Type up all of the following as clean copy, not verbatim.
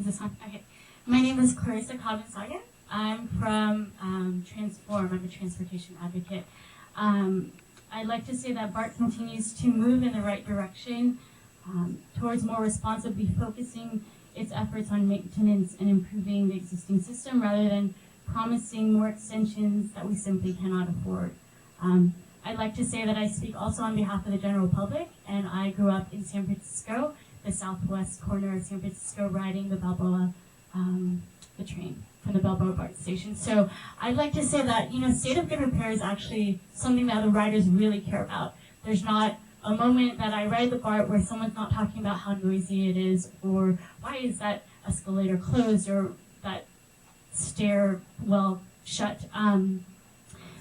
this on? Okay. My name is Clarissa Cobbins-Sagan. I'm from Transform. I'm a transportation advocate. I'd like to say that Bart continues to move in the right direction towards more responsibly focusing its efforts on maintenance and improving the existing system rather than promising more extensions that we simply cannot afford. I'd like to say that I speak also on behalf of the general public, and I grew up in San Francisco, the southwest corner of San Francisco, riding the Balboa, the train from the Balboa BART station. So I'd like to say that, state of good repair is actually something that the riders really care about. There's not a moment that I ride the BART where someone's not talking about how noisy it is, or why is that escalator closed, or that stairwell shut.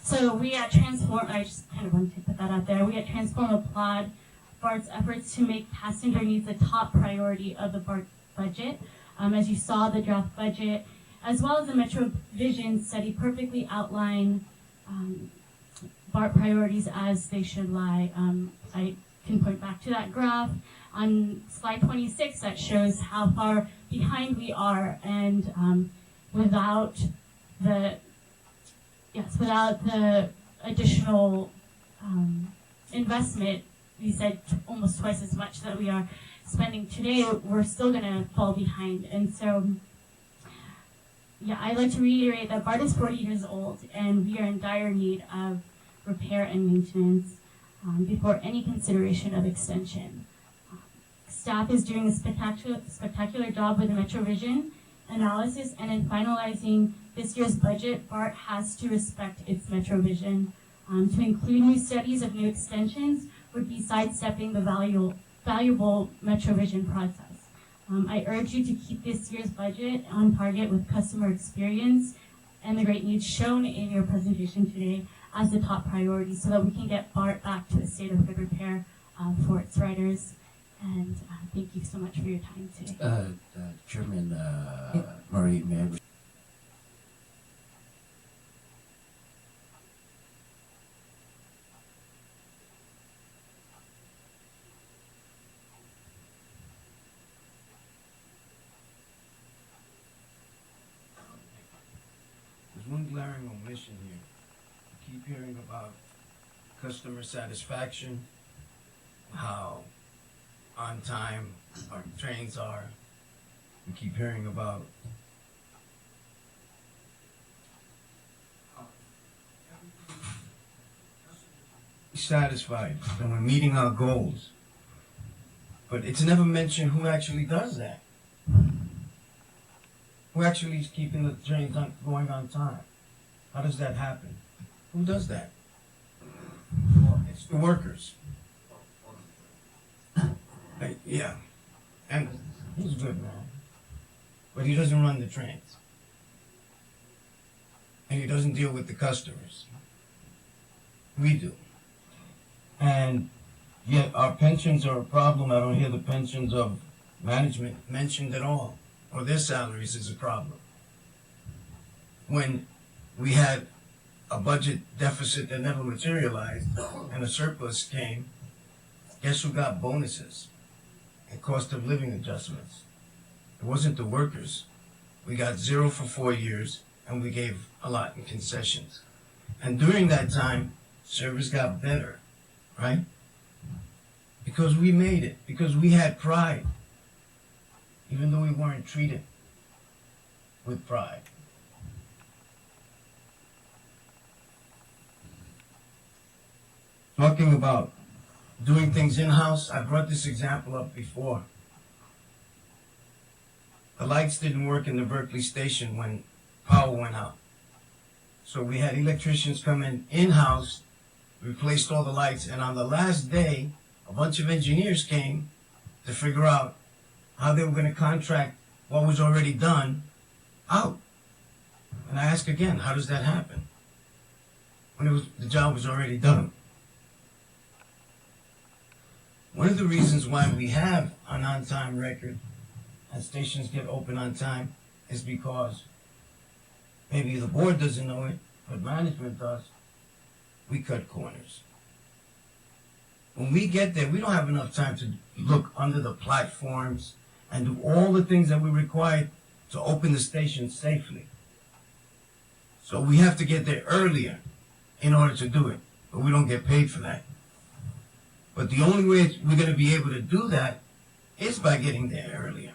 So we at Transform, I just kind of wanted to put that out there, we at Transform applaud BART's efforts to make passenger needs a top priority of the BART budget. As you saw, the draft budget, as well as the Metro Vision study, perfectly outline BART priorities as they should lie. I can point back to that graph on slide 26 that shows how far behind we are, and without the additional investment, we said almost twice as much that we are spending today, we're still going to fall behind. And so, I'd like to reiterate that BART is 40 years old, and we are in dire need of repair and maintenance before any consideration of extension. Staff is doing a spectacular job with the Metro Vision analysis, and in finalizing this year's budget, BART has to respect its Metro Vision. To include new studies of new extensions would be sidestepping the valuable Metro Vision process. I urge you to keep this year's budget on target with customer experience and the great needs shown in your presentation today as the top priority, so that we can get BART back to a state of good repair for its riders. And thank you so much for your time today. Chairman Murray, may I? There's one glaring omission here. We keep hearing about customer satisfaction, how on time our trains are. We keep hearing about satisfied and we're meeting our goals. But it's never mentioned who actually does that. Who actually is keeping the trains going on time? How does that happen? Who does that? Well, it's the workers. Yeah, and he's a good man, but he doesn't run the trains, and he doesn't deal with the customers. We do, and yet our pensions are a problem. I don't hear the pensions of management mentioned at all, or their salaries is a problem. When we had a budget deficit that never materialized and a surplus came, guess who got bonuses and cost of living adjustments? It wasn't the workers. We got 0 for 4 years, and we gave a lot in concessions. And during that time, service got better, right? Because we made it, because we had pride, even though we weren't treated with pride. Talking about doing things in-house, I brought this example up before. The lights didn't work in the Berkeley station when power went out. So we had electricians come in-house, replaced all the lights, and on the last day, a bunch of engineers came to figure out how they were going to contract what was already done out. And I ask again, how does that happen? When the job was already done. One of the reasons why we have an on-time record and stations get open on time is because maybe the board doesn't know it, but management does. We cut corners. When we get there, we don't have enough time to look under the platforms and do all the things that we require to open the station safely. So we have to get there earlier in order to do it, but we don't get paid for that. But the only way we're going to be able to do that is by getting there earlier.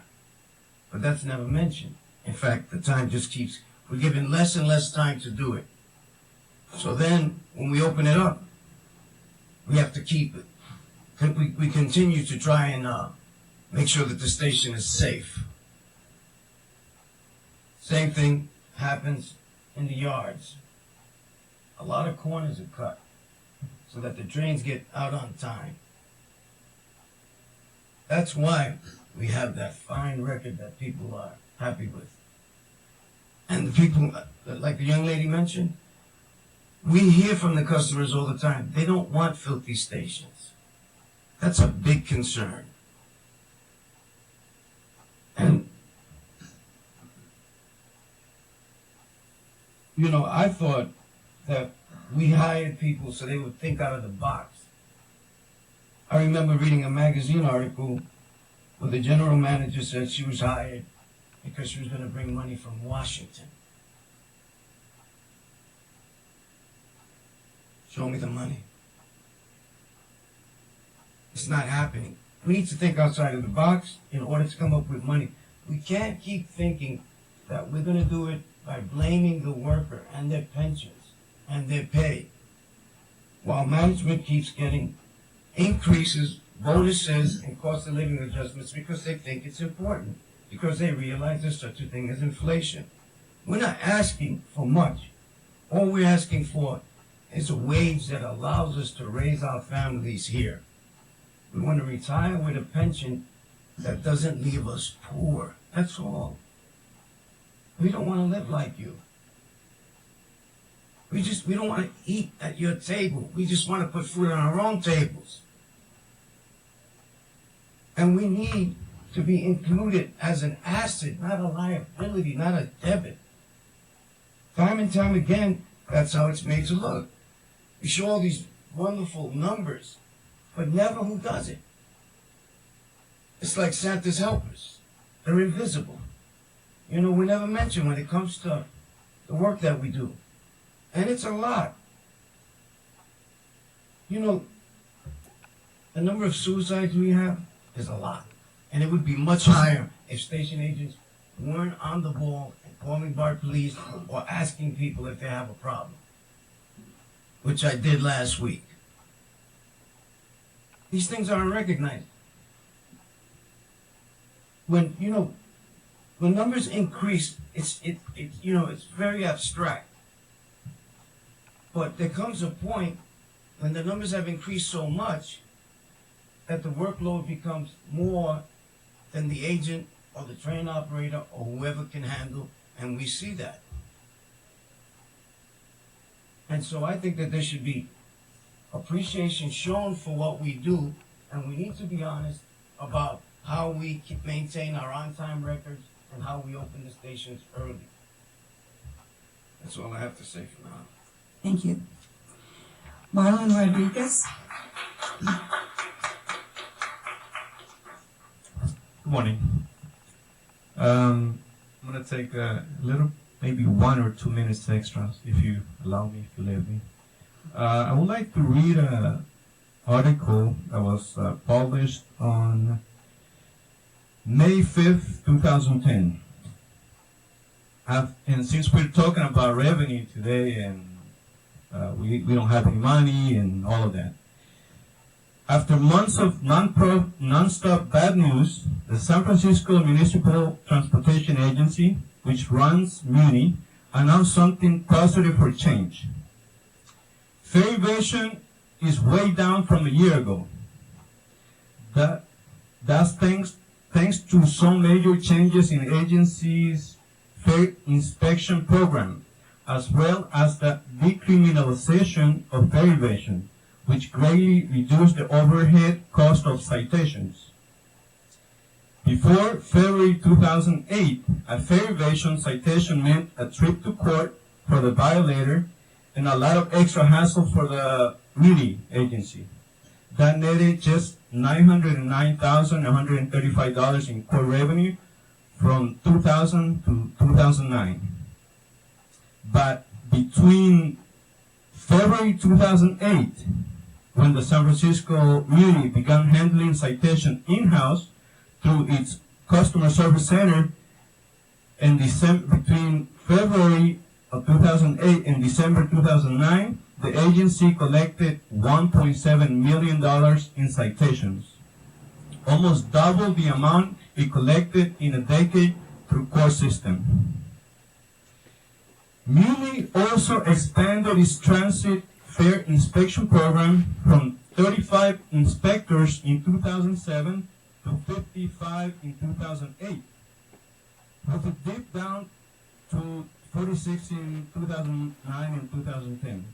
But that's never mentioned. In fact, the time just keeps, we're given less and less time to do it. So then, when we open it up, we have to keep it. We continue to try and make sure that the station is safe. Same thing happens in the yards. A lot of corners are cut so that the trains get out on time. That's why we have that fine record that people are happy with. And the people, like the young lady mentioned, we hear from the customers all the time. They don't want filthy stations. That's a big concern. And, you know, I thought that we hired people so they would think out of the box. I remember reading a magazine article where the general manager said she was hired because she was going to bring money from Washington. Show me the money. It's not happening. We need to think outside of the box in order to come up with money. We can't keep thinking that we're going to do it by blaming the worker and their pensions and their pay, while management keeps getting increases, bonuses, and cost of living adjustments because they think it's important, because they realize there's such a thing as inflation. We're not asking for much. All we're asking for is a wage that allows us to raise our families here. We want to retire with a pension that doesn't leave us poor. That's all. We don't want to live like you. We don't want to eat at your table. We just want to put food on our own tables. And we need to be included as an asset, not a liability, not a debit. Time and time again, that's how it's made to look. We show all these wonderful numbers, but never who does it. It's like Santa's helpers. They're invisible. You know, we never mention when it comes to the work that we do. And it's a lot. You know, the number of suicides we have is a lot. And it would be much higher if station agents weren't on the ball and calling Bart police or asking people if they have a problem, which I did last week. These things aren't recognized. When numbers increase, it's very abstract. But there comes a point when the numbers have increased so much that the workload becomes more than the agent or the train operator or whoever can handle, and we see that. And so I think that there should be appreciation shown for what we do, and we need to be honest about how we maintain our on-time records and how we open the stations early. That's all I have to say for now. Thank you. Marlon Rodriguez. Good morning. I'm going to take a little, maybe 1 or 2 minutes extra, if you allow me, if you let me. I would like to read an article that was published on May 5th, 2010. And since we're talking about revenue today and we don't have any money and all of that, after months of non-stop bad news, the San Francisco Municipal Transportation Agency, which runs MUNI, announced something positive for change. Fare evasion is way down from a year ago. That's thanks to some major changes in agency's fare inspection program, as well as the decriminalization of fare evasion, which greatly reduced the overhead cost of citations. Before February 2008, a fare evasion citation meant a trip to court for the violator and a lot of extra hassle for the MUNI agency. that netted just $909,135 in core revenue from 2000 to 2009. But between February 2008, when the San Francisco Muni began handling citation in-house through its customer service center, and between February of 2008 and December 2009, the agency collected $1.7 million in citations, almost double the amount it collected in a decade through core system. Muni also expanded its transit fare inspection program from 35 inspectors in 2007 to 55 in 2008, with a dip down to 46 in 2009 and 2010.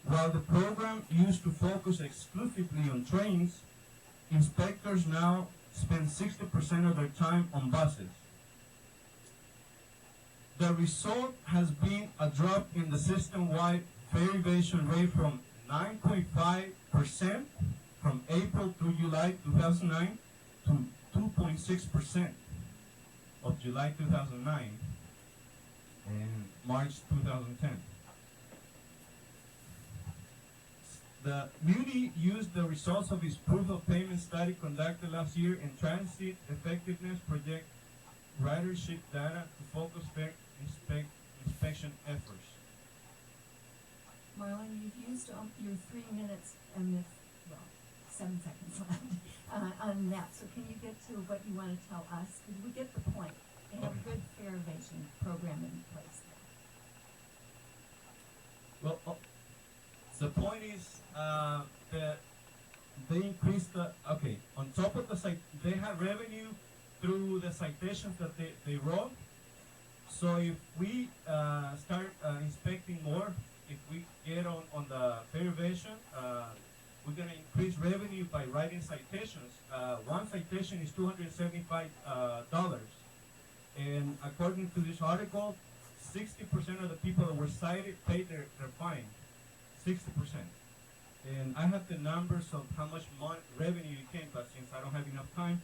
While the program used to focus exclusively on trains, inspectors now spend 60% of their time on buses. The result has been a drop in the system-wide fare evasion rate from 9.5% from April through July 2009 to 2.6% of July 2009 and March 2010. The Muni used the results of its proof of payment study conducted last year in transit effectiveness project ridership data to focus fare inspection efforts. Marlon, you've used your 3 minutes and 7 seconds left on that. So can you get to what you want to tell us? Because we get the point. They have a good fare evasion program in place there. Well, the point is that they increased on top of they had revenue through the citations that they wrote. So if we start inspecting more, if we get on the fare evasion, we're going to increase revenue by writing citations. One citation is $275. And according to this article, 60% of the people that were cited paid their fine. 60%. And I have the numbers of how much revenue it came, but since I don't have enough time.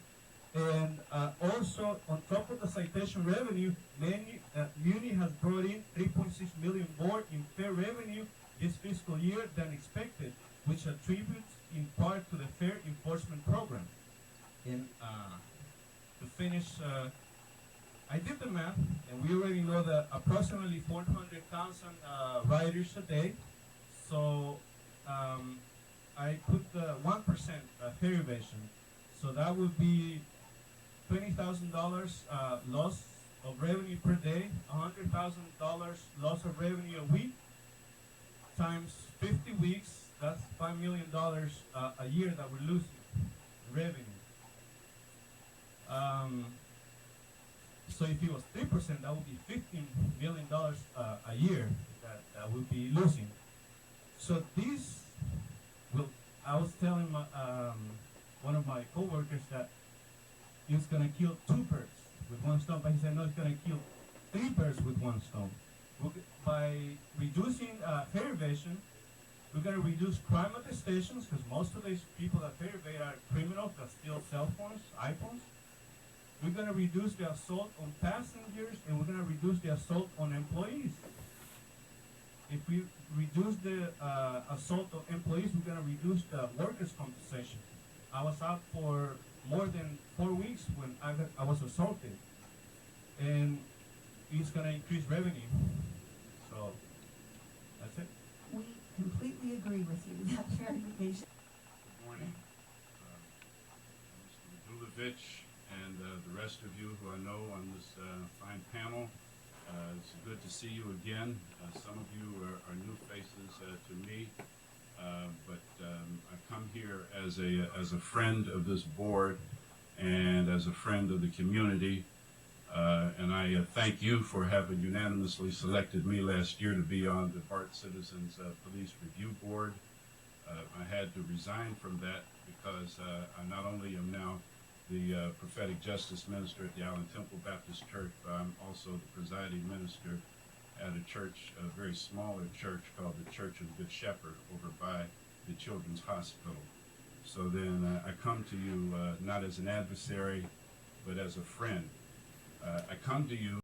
And also, on top of the citation revenue, Muni has brought in $3.6 million more in fare revenue this fiscal year than expected, which attributes in part to the fare enforcement program. And to finish, I did the math, and we already know that approximately 400,000 riders a day. So I put the 1% fare evasion. So that would be $20,000 loss of revenue per day, $100,000 loss of revenue a week, times 50 weeks, that's $5 million a year that we're losing revenue. So if it was 3%, that would be $15 million a year that would be losing. So this will, I was telling one of my coworkers that it's going to kill 2 birds with one stone, but he said, no, it's going to kill 3 birds with one stone. By reducing fare evasion, we're going to reduce crime at the stations, because most of these people that fare evade are criminals that steal cell phones, iPhones. We're going to reduce the assault on passengers, and we're going to reduce the assault on employees. If we reduce the assault on employees, we're going to reduce the workers' compensation. I was out for more than 4 weeks when I was assaulted, and it's going to increase revenue. So that's it. We completely agree with you. That fare evasion. Good morning, Mr. Radulovich, and the rest of you who I know on this fine panel. It's good to see you again. Some of you are new faces to me, but I come here as a friend of this board and as a friend of the community. And I thank you for having unanimously selected me last year to be on the Bart Citizens Police Review Board. I had to resign from that because I not only am now the prophetic justice minister at the Allen Temple Baptist Church, but I'm also the presiding minister at a church, a very smaller church called the Church of the Good Shepherd over by the Children's Hospital. So then I come to you not as an adversary, but as a friend. I come to you